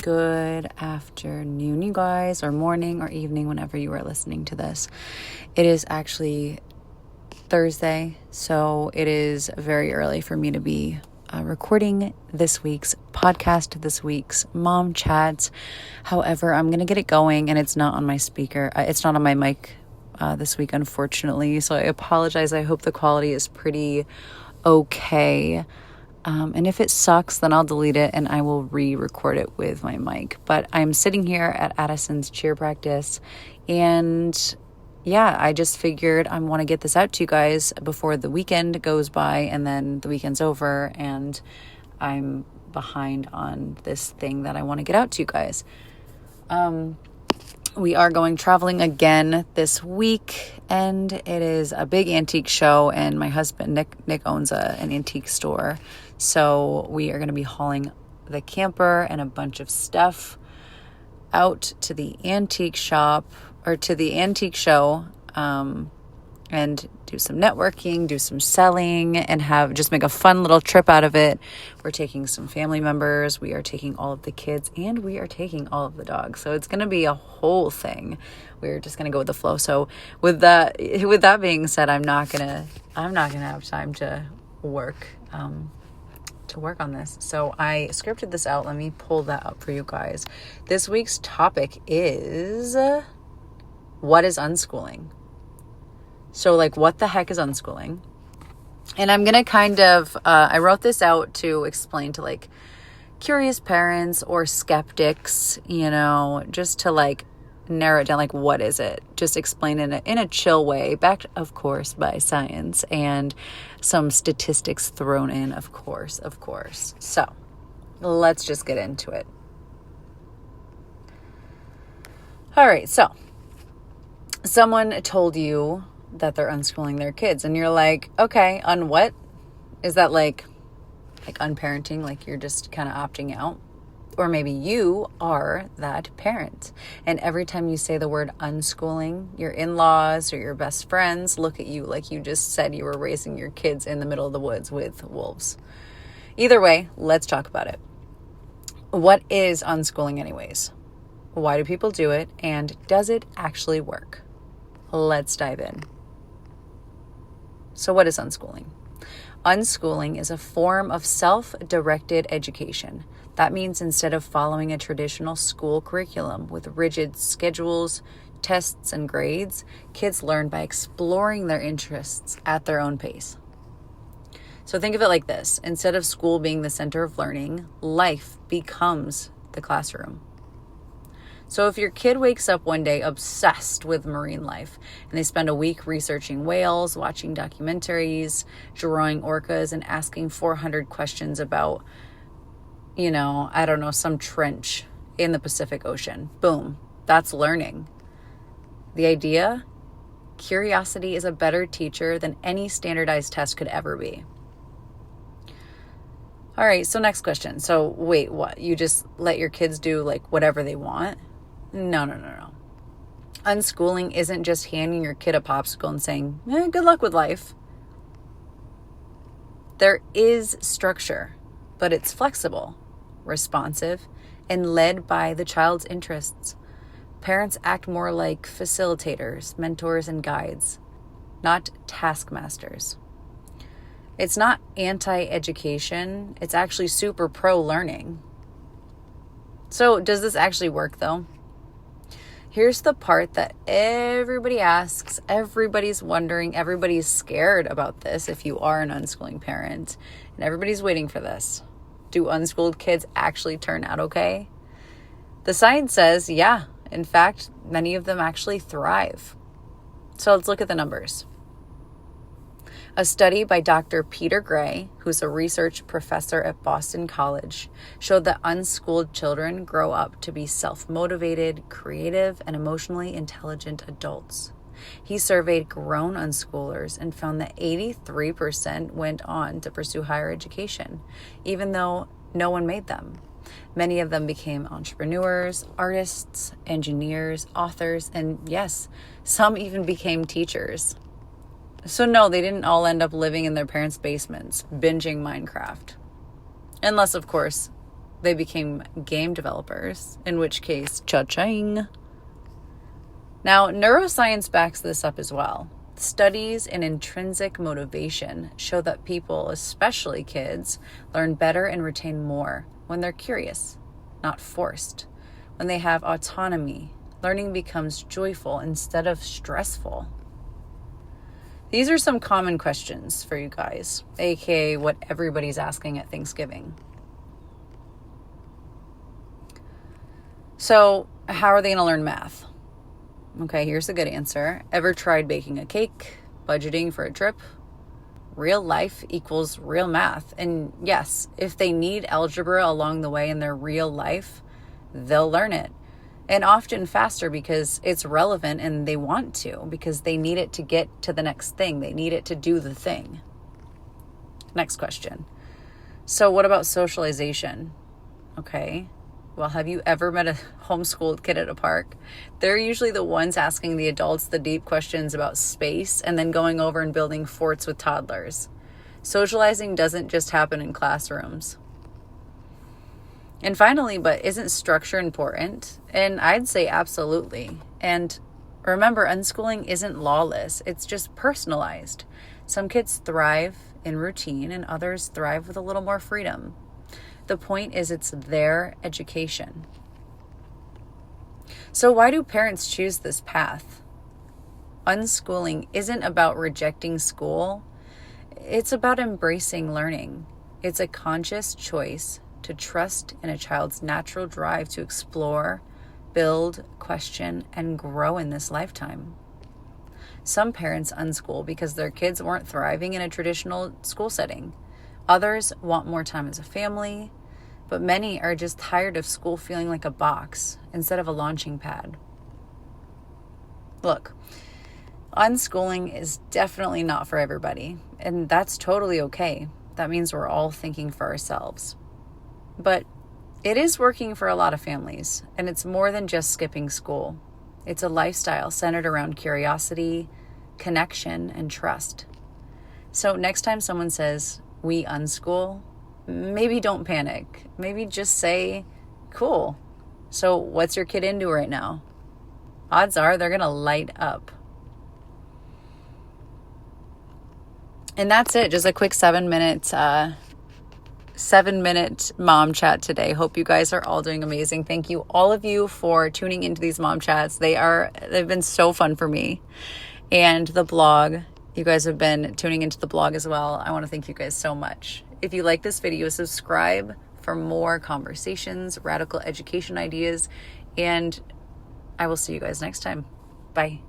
Good afternoon, you guys, or morning or evening, whenever you are listening to this. It is actually Thursday, so it is very early for me to be recording this week's podcast, this week's mom chats. However, I'm going to get it going, and it's not on my speaker. It's not on my mic this week, unfortunately, so I apologize. I hope the quality is pretty okay. And if it sucks, then I'll delete it and I will re-record it with my mic. But I'm sitting here at Addison's cheer practice, and yeah, I just figured I want to get this out to you guys before the weekend goes by, and then the weekend's over and I'm behind on this thing that I want to get out to you guys. We are going traveling again this week, and it is a big antique show, and my husband, Nick owns an antique store. So we are going to be hauling the camper and a bunch of stuff out to the antique shop, or to the antique show, and do some networking, do some selling, and just make a fun little trip out of it. We're taking some family members, we are taking all of the kids, and we are taking all of the dogs. So it's going to be a whole thing. We're just going to go with the flow. So with that being said, I'm not going to have time to work on this. So I scripted this out. Let me pull that up for you guys. This week's topic is, what is unschooling? So what the heck is unschooling? And I'm going to kind of, I wrote this out to explain to curious parents or skeptics, just to narrow it down, what is it? Just explain it in a chill way, backed, of course, by science and some statistics thrown in, of course. So let's just get into it. All right, so someone told you that they're unschooling their kids, and you're like, okay, on what? Is that like unparenting, you're just kind of opting out? Or maybe you are that parent, and every time you say the word unschooling, your in-laws or your best friends look at you like you just said you were raising your kids in the middle of the woods with wolves. Either way, let's talk about it. What is unschooling anyways? Why do people do it? And does it actually work? Let's dive in. So what is unschooling? Unschooling is a form of self-directed education. That means instead of following a traditional school curriculum with rigid schedules, tests, and grades, kids learn by exploring their interests at their own pace. So think of it like this. Instead of school being the center of learning, life becomes the classroom. So if your kid wakes up one day obsessed with marine life, and they spend a week researching whales, watching documentaries, drawing orcas, and asking 400 questions about, some trench in the Pacific Ocean, boom, that's learning. The idea? Curiosity is a better teacher than any standardized test could ever be. All right, so next question. So wait, what? You just let your kids do whatever they want? No. Unschooling isn't just handing your kid a popsicle and saying, good luck with life. There is structure, but it's flexible, responsive, and led by the child's interests. Parents act more like facilitators, mentors, and guides, not taskmasters. It's not anti-education. It's actually super pro-learning. So does this actually work though? Here's the part that everybody asks, everybody's wondering, everybody's scared about this if you are an unschooling parent, and everybody's waiting for this. Do unschooled kids actually turn out okay? The science says, yeah, in fact, many of them actually thrive. So let's look at the numbers. A study by Dr. Peter Gray, who's a research professor at Boston College, showed that unschooled children grow up to be self-motivated, creative, and emotionally intelligent adults. He surveyed grown unschoolers and found that 83% went on to pursue higher education, even though no one made them. Many of them became entrepreneurs, artists, engineers, authors, and yes, some even became teachers. So no, they didn't all end up living in their parents' basements, binging Minecraft. Unless, of course, They became game developers, in which case, cha-ching. Now, neuroscience backs this up as well. Studies in intrinsic motivation show that people, especially kids, learn better and retain more when they're curious, not forced. When they have autonomy, learning becomes joyful instead of stressful. These are some common questions for you guys, aka what everybody's asking at Thanksgiving. So, how are they going to learn math? Okay, here's a good answer. Ever tried baking a cake, budgeting for a trip? Real life equals real math. And yes, if they need algebra along the way in their real life, they'll learn it. And often faster because it's relevant and they want to, because they need it to get to the next thing. They need it to do the thing. Next question. So what about socialization? Okay. Well, have you ever met a homeschooled kid at a park? They're usually the ones asking the adults the deep questions about space and then going over and building forts with toddlers. Socializing doesn't just happen in classrooms. And finally, but isn't structure important? And I'd say absolutely. And remember, unschooling isn't lawless. It's just personalized. Some kids thrive in routine and others thrive with a little more freedom. The point is it's their education. So why do parents choose this path? Unschooling isn't about rejecting school. It's about embracing learning. It's a conscious choice to trust in a child's natural drive to explore, build, question, and grow in this lifetime. Some parents unschool because their kids weren't thriving in a traditional school setting. Others want more time as a family, but many are just tired of school feeling like a box instead of a launching pad. Look, unschooling is definitely not for everybody, and that's totally okay. That means we're all thinking for ourselves. But it is working for a lot of families, and it's more than just skipping school. It's a lifestyle centered around curiosity, connection, and trust. So next time someone says, we unschool, maybe don't panic. Maybe just say, cool. So what's your kid into right now? Odds are they're going to light up. And that's it. Just a quick 7-minute mom chat today. Hope you guys are all doing amazing. Thank you, all of you, for tuning into these mom chats. They've been so fun for me. And the blog, you guys have been tuning into the blog as well. I want to thank you guys so much. If you like this video, subscribe for more conversations, radical education ideas, and I will see you guys next time. Bye.